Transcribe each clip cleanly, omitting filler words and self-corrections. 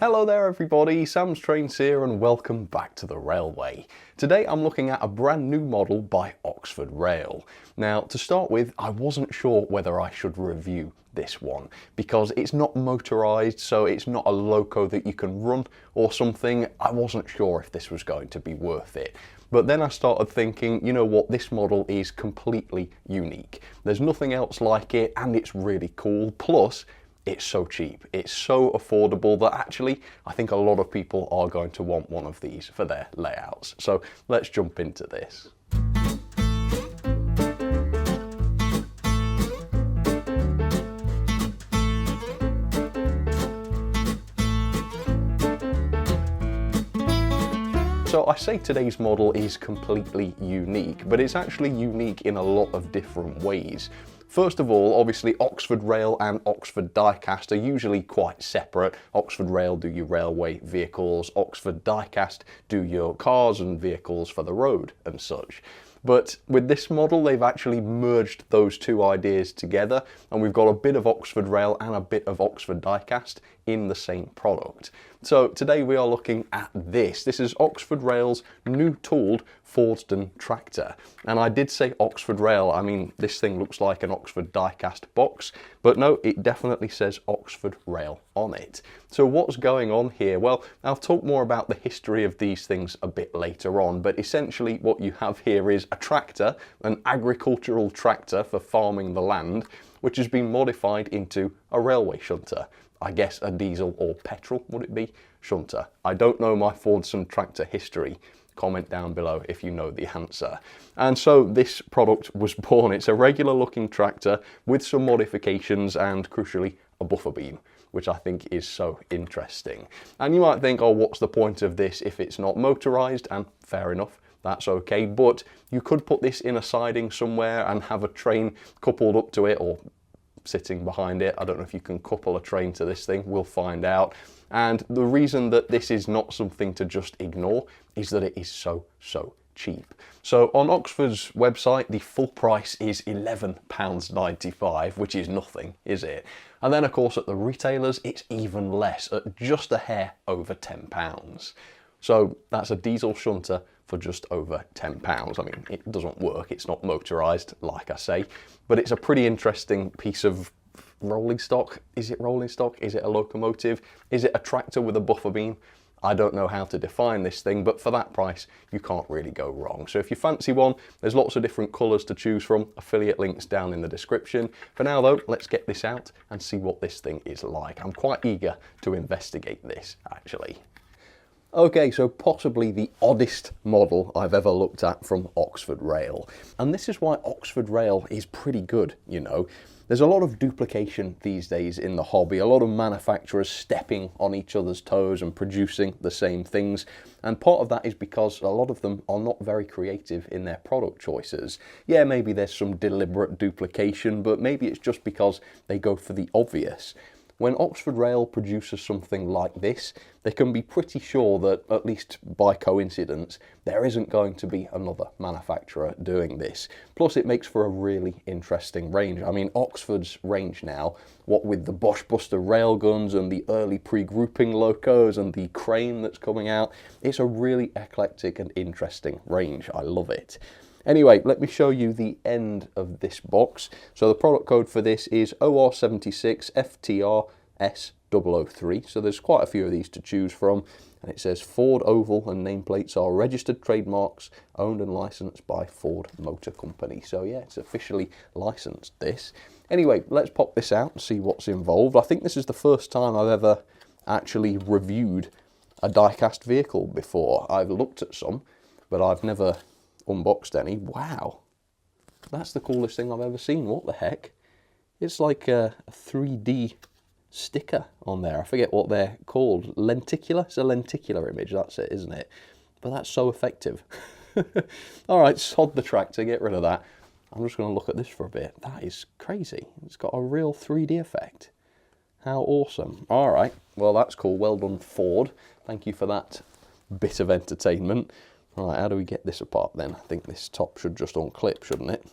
Hello there everybody, Sam's Trains here and welcome back to the railway. Today I'm looking at a brand new model by Oxford Rail. Now to start with, I wasn't sure whether I should review this one because it's not motorised, so it's not a loco that you can run or something. I wasn't sure if this was going to be worth it. But then I started thinking, you know what, this model is completely unique. There's nothing else like it and it's really cool. Plus, it's so cheap, it's so affordable that actually I think a lot of people are going to want one of these for their layouts. So let's jump into this. So I say today's model is completely unique, but it's actually unique in a lot of different ways. First of all, obviously Oxford Rail and Oxford Diecast are usually quite separate. Oxford Rail do your railway vehicles, Oxford Diecast do your cars and vehicles for the road and such. But with this model, they've actually merged those two ideas together, and we've got a bit of Oxford Rail and a bit of Oxford Diecast in the same product. So today we are looking at this. This is Oxford Rail's new tooled Fordson tractor. And I did say Oxford Rail, I mean, this thing looks like an Oxford Diecast box, but no, it definitely says Oxford Rail on it. So what's going on here? Well, I'll talk more about the history of these things a bit later on, but essentially what you have here is a tractor, an agricultural tractor for farming the land, which has been modified into a railway shunter. I guess a diesel or petrol, would it be? Shunter. I don't know my Fordson tractor history. Comment down below if you know the answer. And so this product was born. It's a regular looking tractor with some modifications and crucially a buffer beam, which I think is so interesting. And you might think, oh, what's the point of this if it's not motorised? And fair enough, that's okay. But you could put this in a siding somewhere and have a train coupled up to it or sitting behind it. I don't know if you can couple a train to this thing, we'll find out. And the reason that this is not something to just ignore is that it is so cheap. So on Oxford's website, the full price is £11.95, which is nothing, is it? And then of course at the retailers, it's even less, at just a hair over £10. So that's a diesel shunter for just over £10. I mean, it doesn't work, it's not motorised, like I say, but it's a pretty interesting piece of rolling stock. Is it rolling stock? Is it a locomotive? Is it a tractor with a buffer beam? I don't know how to define this thing, but for that price, you can't really go wrong. So if you fancy one, there's lots of different colours to choose from. Affiliate links down in the description. For now though, let's get this out and see what this thing is like. I'm quite eager to investigate this, actually. Okay, so possibly the oddest model I've ever looked at from Oxford Rail. And this is why Oxford Rail is pretty good, you know. There's a lot of duplication these days in the hobby, a lot of manufacturers stepping on each other's toes and producing the same things. And part of that is because a lot of them are not very creative in their product choices. Yeah, maybe there's some deliberate duplication, but maybe it's just because they go for the obvious. When Oxford Rail produces something like this, they can be pretty sure that, at least by coincidence, there isn't going to be another manufacturer doing this. Plus it makes for a really interesting range. I mean, Oxford's range now, what with the Bosch Buster railguns and the early pre-grouping locos and the crane that's coming out, it's a really eclectic and interesting range. I love it. Anyway, let me show you the end of this box. So the product code for this is OR76FTRS003. So there's quite a few of these to choose from. And it says Ford Oval and nameplates are registered trademarks owned and licensed by Ford Motor Company. So yeah, it's officially licensed, this. Anyway, let's pop this out and see what's involved. I think this is the first time I've ever actually reviewed a diecast vehicle before. I've looked at some, but I've never unboxed any. Wow, that's the coolest thing I've ever seen. What the heck? It's like a 3D sticker on there. I forget what they're called. Lenticular? It's a lenticular image, that's it, isn't it? But that's so effective. Alright, sod the tractor, get rid of that. I'm just going to look at this for a bit. That is crazy. It's got a real 3D effect. How awesome. Alright, well that's cool. Well done, Ford. Thank you for that bit of entertainment. Right, how do we get this apart then? I think this top should just unclip, shouldn't it?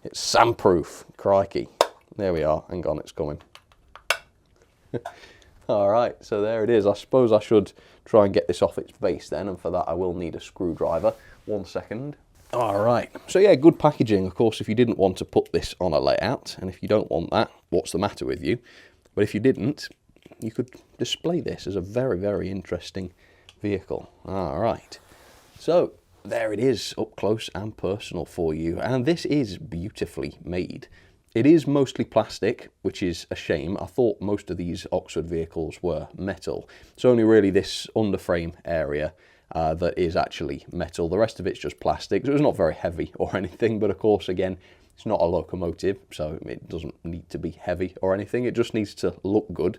It's sandproof. Crikey. There we are. Hang on, it's coming. All right, so there it is. I suppose I should try and get this off its base then, and for that I will need a screwdriver. 1 second. All right, so yeah, good packaging. Of course, if you didn't want to put this on a layout, and if you don't want that, what's the matter with you? But if you didn't, you could display this as a very, very interesting vehicle. All right, so there it is, up close and personal for you, and this is beautifully made. It is mostly plastic, which is a shame. I thought most of these Oxford vehicles were metal. It's only really this underframe area that is actually metal. The rest of it's just plastic, so it's not very heavy or anything, but of course, again, it's not a locomotive, so it doesn't need to be heavy or anything. It just needs to look good,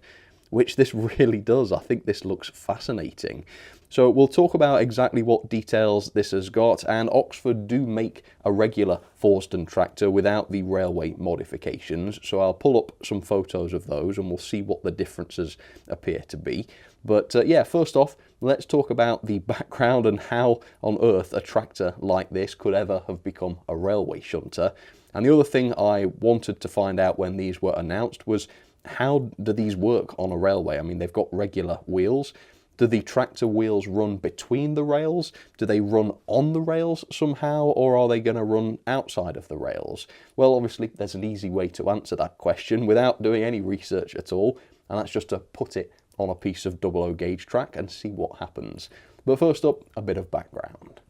which this really does. I think this looks fascinating. So we'll talk about exactly what details this has got, and Oxford do make a regular Fordson tractor without the railway modifications, so I'll pull up some photos of those and we'll see what the differences appear to be. But yeah, first off, let's talk about the background and how on earth a tractor like this could ever have become a railway shunter. And the other thing I wanted to find out when these were announced was, how do these work on a railway? I mean, they've got regular wheels. Do the tractor wheels run between the rails? Do they run on the rails somehow, or are they going to run outside of the rails? Well, obviously, there's an easy way to answer that question without doing any research at all, and that's just to put it on a piece of 00 gauge track and see what happens. But first up, a bit of background.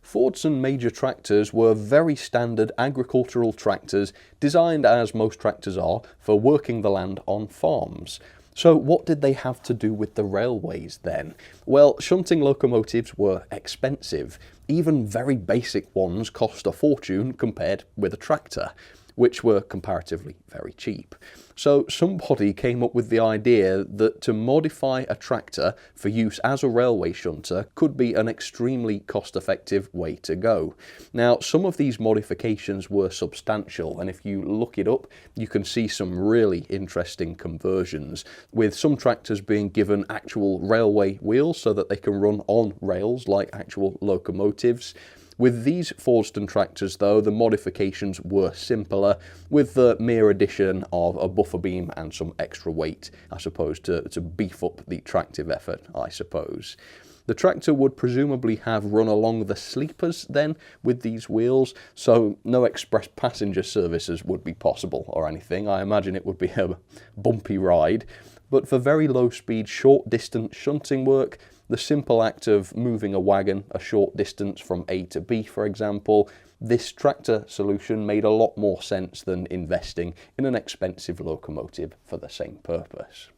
Fordson major tractors were very standard agricultural tractors designed, as most tractors are, for working the land on farms. So what did they have to do with the railways then? Well, shunting locomotives were expensive. Even very basic ones cost a fortune compared with a tractor, which were comparatively very cheap. So somebody came up with the idea that to modify a tractor for use as a railway shunter could be an extremely cost-effective way to go. Now, some of these modifications were substantial, and if you look it up, you can see some really interesting conversions, with some tractors being given actual railway wheels so that they can run on rails like actual locomotives. With these Fordson tractors, though, the modifications were simpler, with the mere addition of a buffer beam and some extra weight, I suppose, to beef up the tractive effort, I suppose. The tractor would presumably have run along the sleepers then with these wheels, so no express passenger services would be possible or anything. I imagine it would be a bumpy ride. But for very low speed, short distance shunting work, the simple act of moving a wagon a short distance from A to B, for example, this tractor solution made a lot more sense than investing in an expensive locomotive for the same purpose.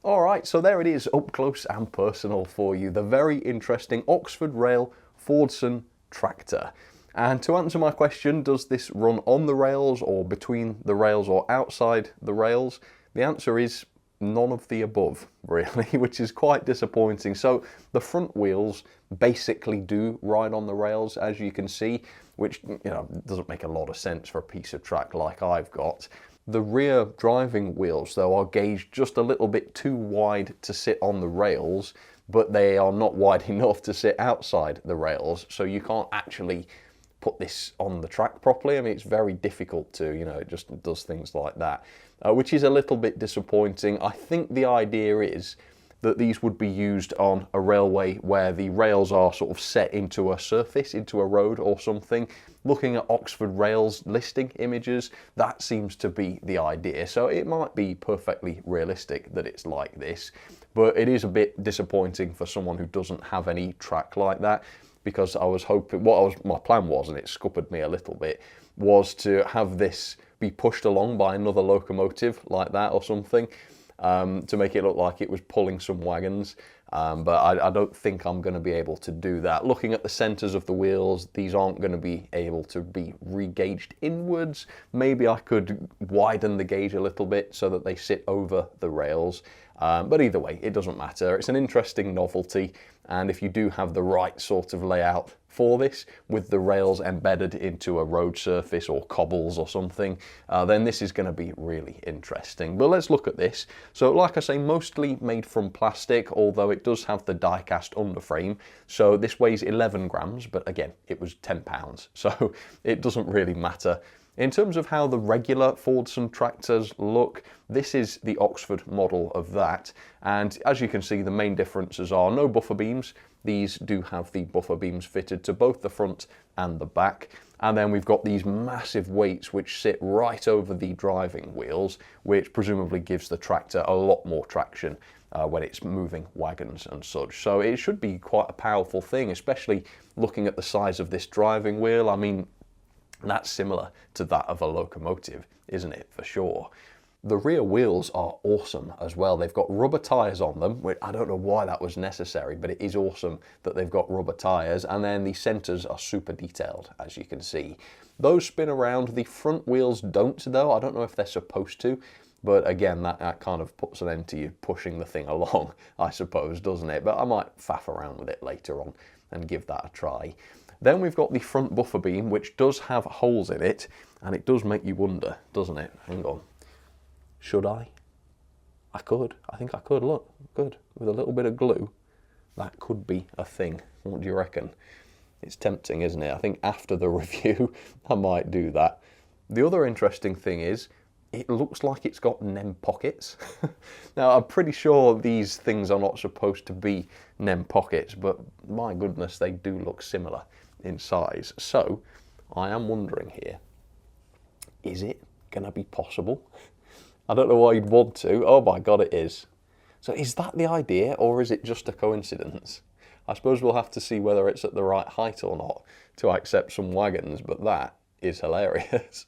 Alright, so there it is, up close and personal for you, the very interesting Oxford Rail Fordson tractor. And to answer my question, does this run on the rails or between the rails or outside the rails? The answer is none of the above, really, which is quite disappointing. So the front wheels basically do ride on the rails, as you can see, which, you know, doesn't make a lot of sense for a piece of track like I've got. The rear driving wheels, though, are gauged just a little bit too wide to sit on the rails, but they are not wide enough to sit outside the rails, so you can't actually put this on the track properly. I mean, it's very difficult to, you know, it just does things like that, which is a little bit disappointing. I think the idea is that these would be used on a railway where the rails are sort of set into a surface, into a road or something. Looking at Oxford Rail's listing images, that seems to be the idea. So it might be perfectly realistic that it's like this, but it is a bit disappointing for someone who doesn't have any track like that, because I was hoping, my plan was, and it scuppered me a little bit, was to have this be pushed along by another locomotive like that or something, to make it look like it was pulling some wagons. But I don't think I'm going to be able to do that. Looking at the centres of the wheels, these aren't going to be able to be re-gauged inwards. Maybe I could widen the gauge a little bit so that they sit over the rails. But either way, it doesn't matter. It's an interesting novelty, and if you do have the right sort of layout for this, with the rails embedded into a road surface or cobbles or something, then this is going to be really interesting. But let's look at this. So like I say, mostly made from plastic, although it does have the die-cast underframe. So this weighs 11 grams, but again, it was £10, so it doesn't really matter In terms of how the regular Fordson tractors look, this is the Oxford model of that, and as you can see, the main differences are no buffer beams. These do have the buffer beams fitted to both the front and the back, and then we've got these massive weights which sit right over the driving wheels, which presumably gives the tractor a lot more traction when it's moving wagons and such. So it should be quite a powerful thing, especially looking at the size of this driving wheel. I mean, that's similar to that of a locomotive, isn't it, for sure. The rear wheels are awesome as well. They've got rubber tyres on them, which I don't know why that was necessary, but it is awesome that they've got rubber tyres. And then the centres are super detailed, as you can see. Those spin around. The front wheels don't, though. I don't know if they're supposed to, but again, that kind of puts an end to you pushing the thing along, I suppose, doesn't it? But I might faff around with it later on and give that a try. Then we've got the front buffer beam, which does have holes in it, and it does make you wonder, doesn't it? Hang on. Should I? I could. I think I could. Look, good. With a little bit of glue, that could be a thing. What do you reckon? It's tempting, isn't it? I think after the review, I might do that. The other interesting thing is, it looks like it's got NEM pockets. Now, I'm pretty sure these things are not supposed to be NEM pockets, but my goodness, they do look similar in size. So, I am wondering here, is it going to be possible? I don't know why you'd want to. Oh my God, it is. So is that the idea, or is it just a coincidence? I suppose we'll have to see whether it's at the right height or not to accept some wagons, but that is hilarious.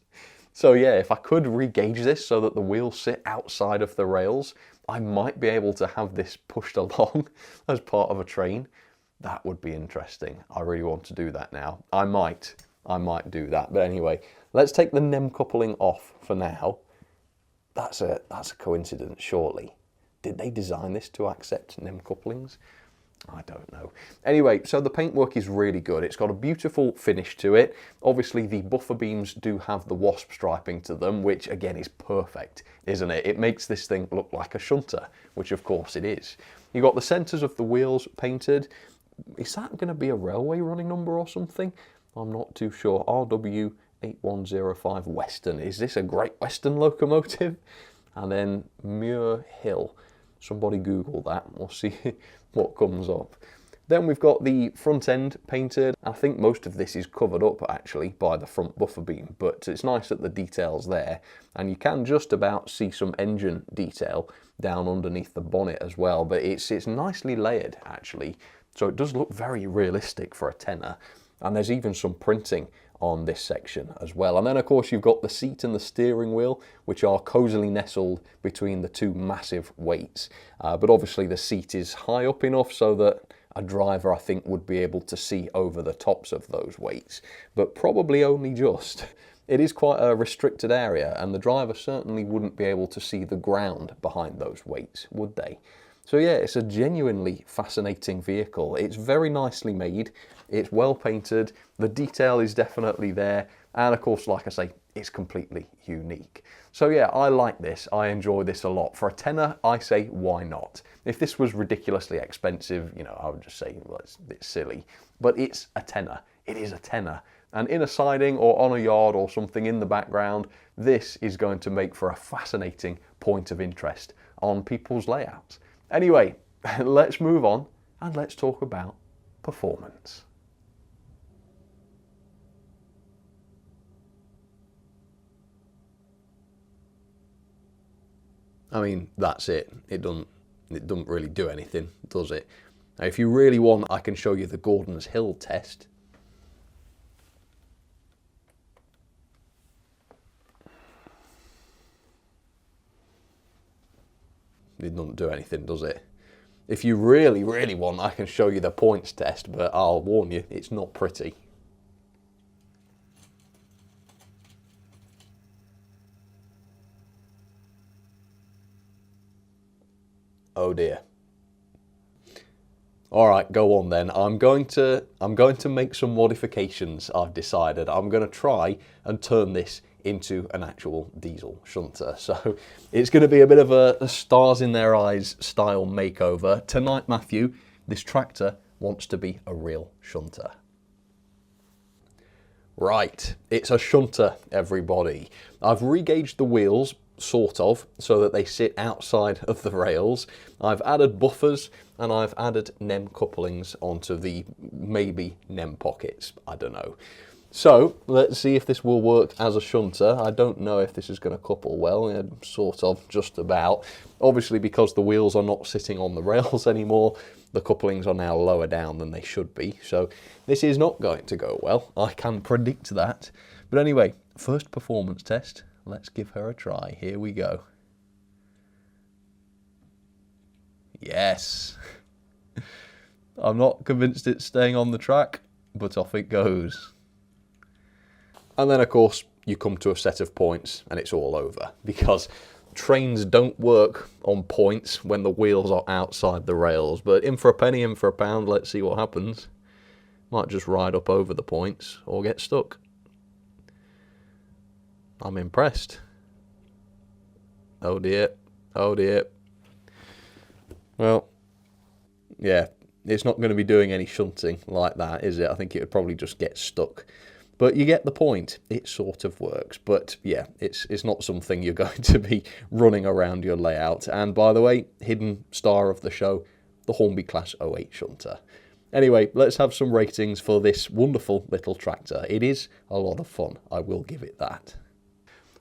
So yeah, if I could re-gauge this so that the wheels sit outside of the rails, I might be able to have this pushed along as part of a train. That would be interesting. I really want to do that now. I might do that. But anyway, let's take the NEM coupling off for now. That's a coincidence, surely. Did they design this to accept NEM couplings? I don't know. Anyway, so the paintwork is really good. It's got a beautiful finish to it. Obviously, the buffer beams do have the wasp striping to them, which again is perfect, isn't it? It makes this thing look like a shunter, which of course it is. You've got the centres of the wheels painted. Is that going to be a railway running number or something? I'm not too sure. RW 8105 Western. Is this a Great Western locomotive? And then Muir Hill. Somebody Google that. We'll see what comes up. Then we've got the front end painted. I think most of this is covered up actually by the front buffer beam, but it's nice that the detail's there, and you can just about see some engine detail down underneath the bonnet as well, but it's nicely layered actually, so it does look very realistic for a tenner. And there's even some printing on this section as well. And then of course you've got the seat and the steering wheel, which are cosily nestled between the two massive weights. But obviously the seat is high up enough so that a driver, I think, would be able to see over the tops of those weights, but probably only just. It is quite a restricted area, and the driver certainly wouldn't be able to see the ground behind those weights, would they? So yeah, it's a genuinely fascinating vehicle. It's very nicely made, it's well painted, the detail is definitely there, and of course, like I say, it's completely unique. So yeah, I like this, I enjoy this a lot. For a tenner, I say, why not? If this was ridiculously expensive, you know, I would just say, well, it's a bit silly. But it's a tenner, it is a tenner. And in a siding or on a yard or something in the background, this is going to make for a fascinating point of interest on people's layouts. Anyway, let's move on and let's talk about performance. I mean, that's it. It doesn't really do anything, does it? Now, if you really want, I can show you the Gordon's Hill test. It doesn't do anything, does it? If you really, really want, I can show you the points test, but I'll warn you, it's not pretty. Oh dear. All right, go on then. I'm going to make some modifications, I've decided. I'm going to try and turn this into an actual diesel shunter. So it's going to be a bit of a stars in their eyes style makeover. Tonight, Matthew, this tractor wants to be a real shunter. Right, it's a shunter, everybody. I've regauged the wheels, sort of, so that they sit outside of the rails. I've added buffers and I've added NEM couplings onto the maybe NEM pockets, I don't know. So let's see if this will work as a shunter. I don't know if this is going to couple well, sort of, just about. Obviously, because the wheels are not sitting on the rails anymore, the couplings are now lower down than they should be. So this is not going to go well. I can predict that. But anyway, first performance test. Let's give her a try. Here we go. Yes. I'm not convinced it's staying on the track, but off it goes. And then, of course, you come to a set of points and it's all over, because trains don't work on points when the wheels are outside the rails. But in for a penny, in for a pound, let's see what happens. Might just ride up over the points or get stuck. I'm impressed. Oh dear, oh dear. Well, yeah, it's not going to be doing any shunting like that, is it? I think it would probably just get stuck. But you get the point. It sort of works. But yeah, it's not something you're going to be running around your layout. And by the way, hidden star of the show, the Hornby Class 08 Shunter. Anyway, let's have some ratings for this wonderful little tractor. It is a lot of fun, I will give it that.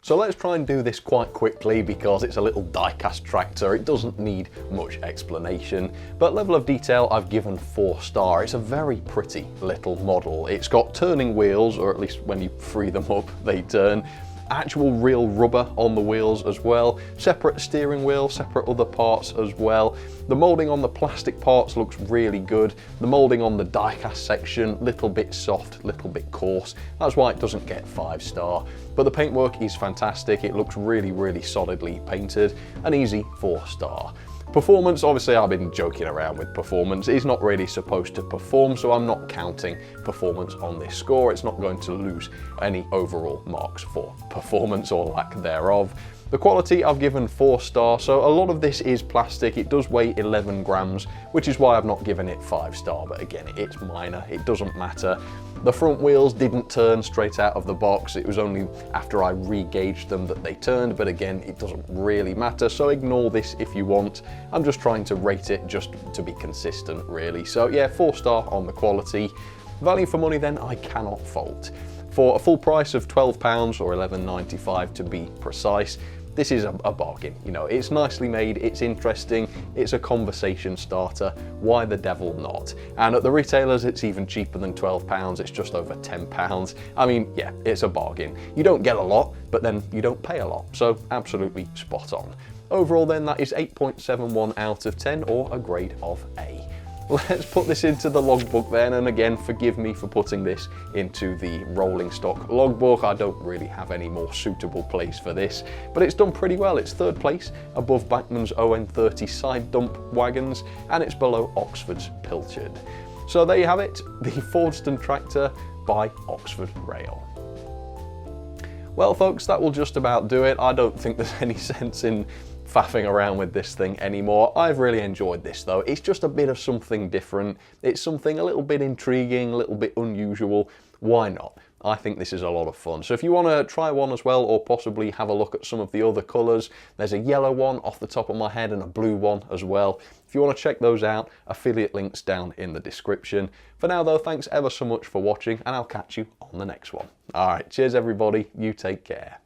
So let's try and do this quite quickly because it's a little die-cast tractor. It doesn't need much explanation, but level of detail I've given 4-star. It's a very pretty little model. It's got turning wheels, or at least when you free them up, they turn. Actual real rubber on the wheels as well, separate steering wheel, separate other parts as well. The moulding on the plastic parts looks really good. The moulding on the die-cast section, little bit soft, little bit coarse. That's why it doesn't get 5-star. But the paintwork is fantastic. It looks really, really solidly painted. An easy 4-star. Performance, obviously I've been joking around with performance. It's not really supposed to perform, so I'm not counting performance on this score. It's not going to lose any overall marks for performance or lack thereof. The quality I've given 4-star, so a lot of this is plastic. It does weigh 11 grams, which is why I've not given it 5-star, but again, it's minor, it doesn't matter. The front wheels didn't turn straight out of the box. It was only after I re-gauged them that they turned, but again, it doesn't really matter, so ignore this if you want. I'm just trying to rate it just to be consistent, really. So yeah, 4-star on the quality. Value for money then, I cannot fault. For a full price of £12 or £11.95 to be precise, this is a bargain. You know, it's nicely made, it's interesting, it's a conversation starter. Why the devil not? And at the retailers, it's even cheaper than £12. It's just over £10. I mean, yeah, it's a bargain. You don't get a lot, but then you don't pay a lot. So absolutely spot on. Overall then, that is 8.71 out of 10, or a grade of A. Let's put this into the logbook then, and again, forgive me for putting this into the rolling stock logbook. I don't really have any more suitable place for this, but it's done pretty well. It's 3rd place above Bachmann's ON30 side dump wagons, and it's below Oxford's Pilchard. So there you have it, the Fordson tractor by Oxford Rail. Well folks, that will just about do it. I don't think there's any sense in faffing around with this thing anymore. I've really enjoyed this though. It's just a bit of something different. It's something a little bit intriguing, a little bit unusual. Why not? I think this is a lot of fun. So if you want to try one as well, or possibly have a look at some of the other colours, there's a yellow one off the top of my head and a blue one as well. If you want to check those out, affiliate links down in the description. For now though, thanks ever so much for watching, and I'll catch you on the next one. Alright, cheers everybody, you take care.